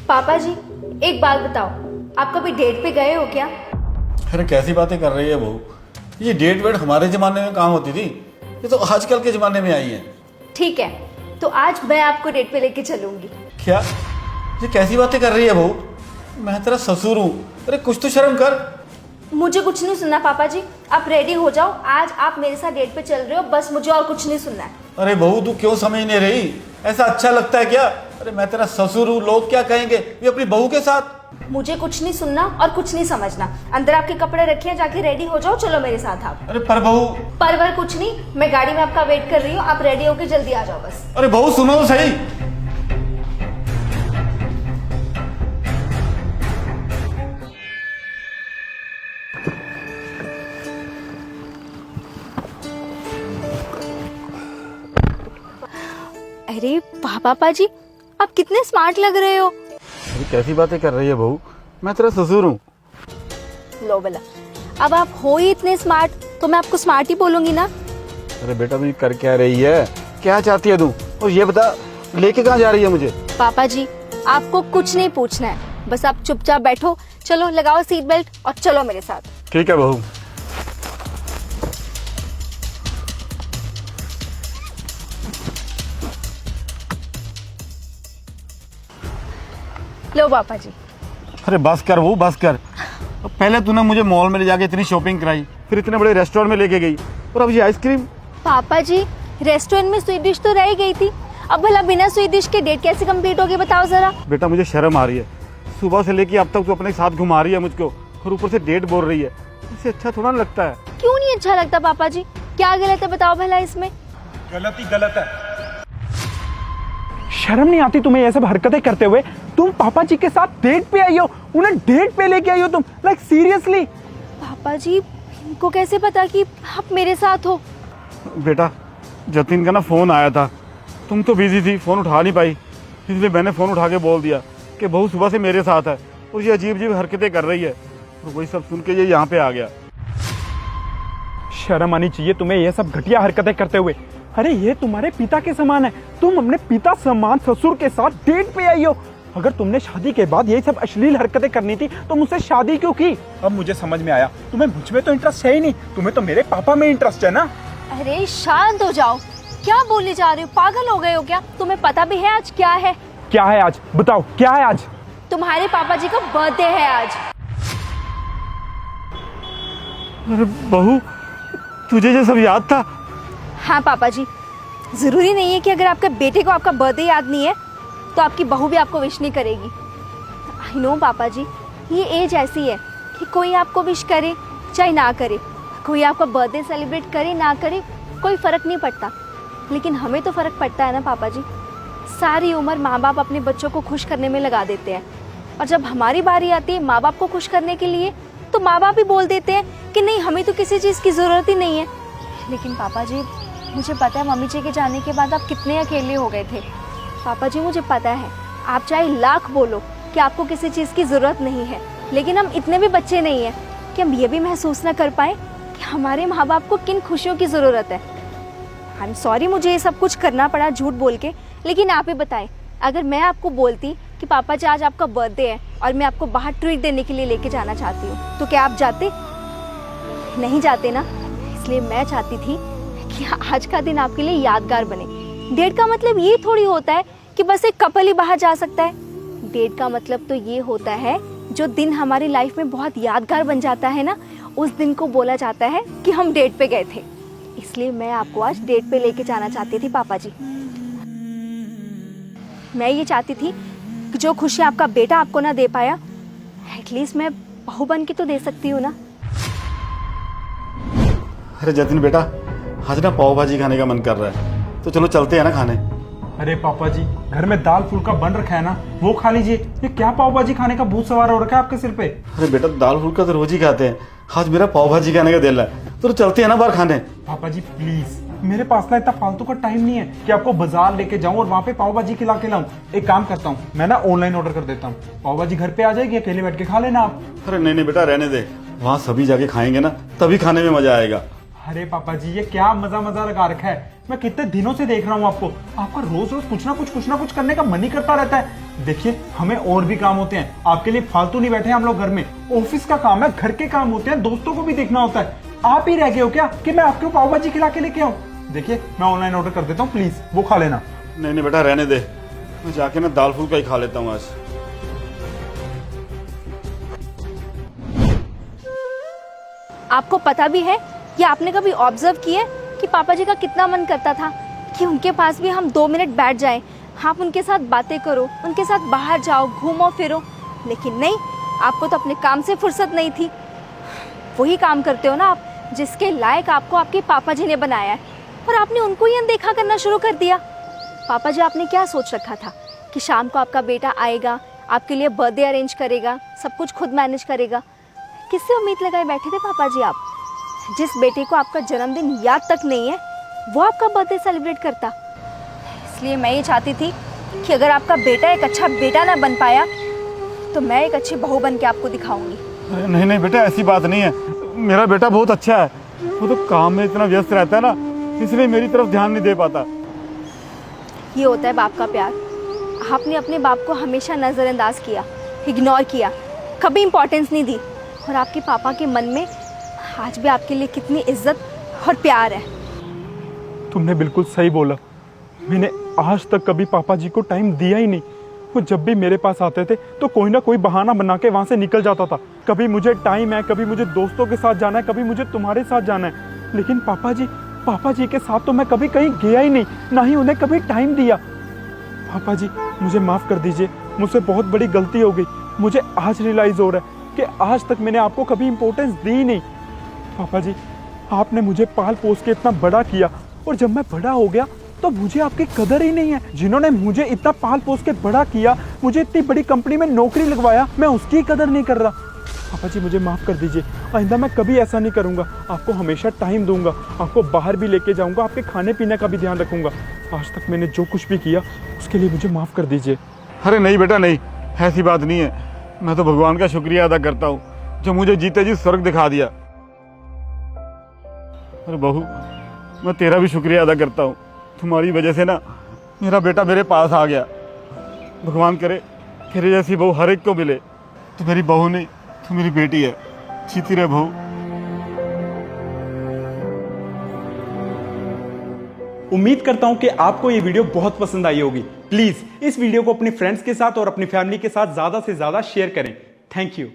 पापा जी, एक बात बताओ, आप कभी डेट पे गए हो क्या? अरे कैसी बातें कर रही है बहू। ये डेट वेट हमारे जमाने में कहाँ होती थी, ये तो आजकल के जमाने में आई है। ठीक है, तो आज मैं आपको डेट पे लेके चलूंगी। क्या ये कैसी बातें कर रही है बहू? मैं तेरा ससुर हूँ, अरे कुछ तो शर्म कर। मुझे कुछ नहीं सुनना पापा जी, आप रेडी हो जाओ, आज आप मेरे साथ डेट पे चल रहे हो, बस मुझे और कुछ नहीं सुनना है। अरे बहू तू क्यों समझ नहीं रही? ऐसा अच्छा लगता है क्या? अरे मैं तेरा ससुर हूँ, लोग क्या कहेंगे ये अपनी बहू के साथ। मुझे कुछ नहीं सुनना और कुछ नहीं समझना। अंदर आपके कपड़े रखिए, जाके रेडी हो जाओ, चलो मेरे साथ आप। अरे पर बहू। परवर कुछ नहीं, मैं गाड़ी में आपका वेट कर रही हूँ, आप रेडी होके जल्दी आ जाओ बस। अरे बहू सुनो तो सही। अरे वाह पापा जी, आप कितने स्मार्ट लग रहे हो। अरे कैसी बातें कर रही है बहू, मैं तेरा ससुर हूँ। लो भला, अब आप हो ही इतने स्मार्ट तो मैं आपको स्मार्ट ही बोलूंगी ना। अरे बेटा तू कर क्या रही है, क्या चाहती है तू? और ये बता लेके कहाँ जा रही है मुझे? पापा जी, आपको कुछ नहीं पूछना है, बस आप चुपचाप बैठो, चलो लगाओ सीट बेल्ट और चलो मेरे साथ। ठीक है बहू। लो पापा जी। अरे बस कर वो बस कर। पहले तूने मुझे मॉल में ले जाके इतनी शॉपिंग कराई, फिर इतने बड़े रेस्टोरेंट में लेके गई, और अब ये आइसक्रीम। पापा जी, रेस्टोरेंट में स्वीट डिश तो रह गई थी, अब भला बिना स्वीट डिश के डेट कैसे कंप्लीट होगी बताओ जरा। बेटा मुझे शर्म आ रही है, सुबह से लेके अब तक तू अपने साथ घुमा रही है मुझको, और ऊपर से डेट बोल रही है। इससे अच्छा थोड़ा ना लगता है। क्यों नहीं अच्छा लगता पापा जी? क्या गलत है बताओ भला इसमें? गलत ही गलत है। शर्म नहीं आती तुम्हें ये सब हरकतें करते हुए? तुम पापा जी के साथ डेट पे आई हो, उन्हें डेट पे लेके आई हो तुम, लाइक सीरियसली? पापा जी, इनको कैसे पता कि आप मेरे साथ हो? बेटा जतिन का ना फोन आया था, तुम तो बिजी थी, फोन उठा नहीं पाई, इसलिए मैंने फोन उठा के बोल दिया कि बहू सुबह से मेरे साथ है और ये अजीब अजीब हरकतें कर रही है, और वही सब सुन के ये यहाँ पे आ गया। शर्म आनी चाहिए तुम्हें ये सब घटिया हरकतें करते हुए। अरे ये तुम्हारे पिता के समान है, तुम अपने पिता समान ससुर के साथ डेट पे आई हो। अगर तुमने शादी के बाद यही सब अश्लील हरकतें करनी थी तो मुझसे शादी क्यों की? अब मुझे समझ में आया, तुम्हें मुझ में तो इंटरेस्ट है ही नहीं, तुम्हें तो मेरे पापा में इंटरेस्ट है ना। अरे शांत हो जाओ, क्या बोले जा रहे हो? पागल हो गए हो क्या? तुम्हें पता भी है आज क्या है? क्या है आज? बताओ क्या है आज? तुम्हारे पापा जी का बर्थडे है आज। अरे बहू तुझे ये सब याद था? हाँ पापा जी, जरूरी नहीं है कि अगर आपके बेटे को आपका बर्थडे याद नहीं है तो आपकी बहू भी आपको विश नहीं करेगी। आई नो पापा जी, ये एज ऐसी है कि कोई आपको विश करे चाहे ना करे, कोई आपका बर्थडे सेलिब्रेट करे ना करे, कोई फर्क नहीं पड़ता, लेकिन हमें तो फर्क पड़ता है ना पापा जी। सारी उम्र माँ बाप अपने बच्चों को खुश करने में लगा देते हैं, और जब हमारी बारी आती है माँ बाप को खुश करने के लिए तो माँ बाप ही बोल देते हैं कि नहीं, हमें तो किसी चीज़ की ज़रूरत ही नहीं है। लेकिन पापा जी, मुझे पता है मम्मी जी के जाने के बाद आप कितने अकेले हो गए थे। पापा जी मुझे पता है, आप चाहे लाख बोलो कि आपको किसी चीज़ की ज़रूरत नहीं है, लेकिन हम इतने भी बच्चे नहीं हैं कि हम ये भी महसूस ना कर पाए कि हमारे माँ बाप को किन खुशियों की ज़रूरत है। आई एम सॉरी मुझे ये सब कुछ करना पड़ा झूठ बोल के, लेकिन आप ही बताएं, अगर मैं आपको बोलती कि पापा जी आज आपका बर्थडे है और मैं आपको बाहर ट्रीट देने के लिए लेके जाना चाहती हूँ, तो क्या आप जाते? नहीं जाते ना। इसलिए मैं चाहती थी कि आज का दिन आपके लिए यादगार बने। डेट का मतलब ये थोड़ी होता है कि बस एक कपल ही बाहर जा सकता है। डेट का मतलब तो ये होता है जो दिन हमारी लाइफ में बहुत यादगार बन जाता है ना, उस दिन को बोला जाता है कि हम डेट पे गए थे। इसलिए मैं आपको आज डेट पे लेके जाना चाहती थी पापा जी। मैं ये चाहती थी कि जो खुशी आपका बेटा आपको ना दे पाया, एटलीस्ट मैं बहू बन के तो दे सकती हूँ ना। अरे जतिन बेटा, आज ना पाव भाजी खाने का मन कर रहा है, तो चलो चलते हैं ना खाने। अरे पापा जी, घर में दाल फुल्का बन रखा है ना, वो खा लीजिए। ये क्या पाव भाजी खाने का भूत सवार हो रखा है आपके सिर पे? अरे बेटा दाल फुल्का तो रोज ही खाते हैं, आज मेरा पाव भाजी खाने का दिल है, तो चलते हैं ना बाहर खाने। पापा जी प्लीज, मेरे पास ना इतना फालतू का टाइम नहीं है कि आपको बाजार लेके जाऊं और वहाँ पे पाव भाजी खिला के लाऊं। एक काम करता हूँ, मैं ना ऑनलाइन ऑर्डर कर देता हूँ, पाव भाजी घर पे आ जाएगी, अकेले बैठ के खा लेना आप। अरे नहीं नहीं बेटा रहने दे, वहाँ सभी जाके खाएंगे ना, तभी खाने में मजा आएगा। अरे पापा जी, ये क्या मजा मजा लगा रखा है। मैं कितने दिनों से देख रहा हूँ आपको, आपका रोज रोज कुछ ना कुछ करने का मन ही करता रहता है। देखिए, हमें और भी काम होते हैं, आपके लिए फालतू नहीं बैठे हम लोग घर में। ऑफिस का काम है, घर के काम होते हैं, दोस्तों को भी देखना होता है। आप ही रह गए हो क्या कि मैं आपको पाव भाजी खिला के लेके आऊँ? देखिए, मैं ऑनलाइन ऑर्डर कर देता हूँ, प्लीज वो खा लेना। नहीं नहीं बेटा, रहने दे, मैं जाके ना दाल फुल्का ही खा लेता हूँ आज। आपको पता भी है कि आपने कभी ऑब्जर्व किया है कि पापा जी का कितना मन करता था कि उनके पास भी हम 2 मिनट बैठ जाएं, आप उनके साथ बातें करो, उनके साथ बाहर जाओ, घूमो फिरो। लेकिन नहीं, आपको तो अपने काम से फुर्सत नहीं थी। वही काम करते हो ना आप जिसके लायक आपको आपके पापा जी ने बनाया है, और आपने उनको ही अनदेखा करना शुरू कर दिया। पापा जी, आपने क्या सोच रखा था कि शाम को आपका बेटा आएगा, आपके लिए बर्थडे अरेंज करेगा, सब कुछ खुद मैनेज करेगा? किससे उम्मीद लगाए बैठे थे पापा जी आप? जिस बेटे को आपका जन्मदिन याद तक नहीं है, वो आपका बर्थडे सेलिब्रेट करता। इसलिए मैं ये चाहती थी कि अगर आपका बेटा एक अच्छा बेटा ना बन पाया तो मैं एक अच्छी बहू बन के आपको दिखाऊंगी। नहीं नहीं बेटा, ऐसी बात नहीं है, मेरा बेटा बहुत अच्छा है। वो तो काम में इतना व्यस्त रहता है ना, इसलिए मेरी तरफ ध्यान नहीं दे पाता। ये होता है बाप का प्यार। आपने अपने बाप को हमेशा नज़रअंदाज किया, इग्नोर किया, कभी इंपॉर्टेंस नहीं दी, और आपके पापा के मन में आज भी आपके लिए कितनी इज्जत और प्यार है। तुमने बिल्कुल सही बोला। मैंने आज तक कभी पापा जी को टाइम दिया ही नहीं। वो जब भी मेरे पास आते थे तो कोई ना कोई बहाना बना के वहां से निकल जाता था। कभी मुझे टाइम है, कभी मुझे दोस्तों के साथ जाना है, कभी मुझे तुम्हारे साथ जाना है। लेकिन पापा जी के साथ तो मैं कभी कहीं गया ही नहीं, ना ही उन्हें कभी टाइम दिया। पापा जी, मुझे माफ कर दीजिए, मुझसे बहुत बड़ी गलती हो गई। मुझे आज रियलाइज हो रहा है कि आज तक मैंने आपको कभी इंपॉर्टेंस दी ही नहीं। पापा जी, आपने मुझे पाल पोस के इतना बड़ा किया, और जब मैं बड़ा हो गया तो मुझे आपकी कदर ही नहीं है। जिन्होंने मुझे इतना पाल पोस के बड़ा किया, मुझे इतनी बड़ी कंपनी में नौकरी लगवाया, मैं उसकी कदर नहीं कर रहा। पापा जी, मुझे माफ़ कर दीजिए, आइंदा मैं कभी ऐसा नहीं करूँगा। आपको हमेशा टाइम दूंगा, आपको बाहर भी लेके जाऊँगा, आपके खाने पीने का भी ध्यान रखूँगा। आज तक मैंने जो कुछ भी किया उसके लिए मुझे माफ़ कर दीजिए। अरे नहीं बेटा नहीं, ऐसी बात नहीं है। मैं तो भगवान का शुक्रिया अदा करता हूँ जो मुझे जीते जी स्वर्ग दिखा दिया। अरे बहू, मैं तेरा भी शुक्रिया अदा करता हूँ। तुम्हारी वजह से ना मेरा बेटा मेरे पास आ गया। भगवान करे तेरे जैसी बहू हर एक को मिले। तो मेरी बहू नहीं, तो मेरी बेटी है। जीती रहे बहू। उम्मीद करता हूं कि आपको ये वीडियो बहुत पसंद आई होगी। प्लीज इस वीडियो को अपने फ्रेंड्स के साथ और अपनी फैमिली के साथ ज्यादा से ज्यादा शेयर करें। Thank you.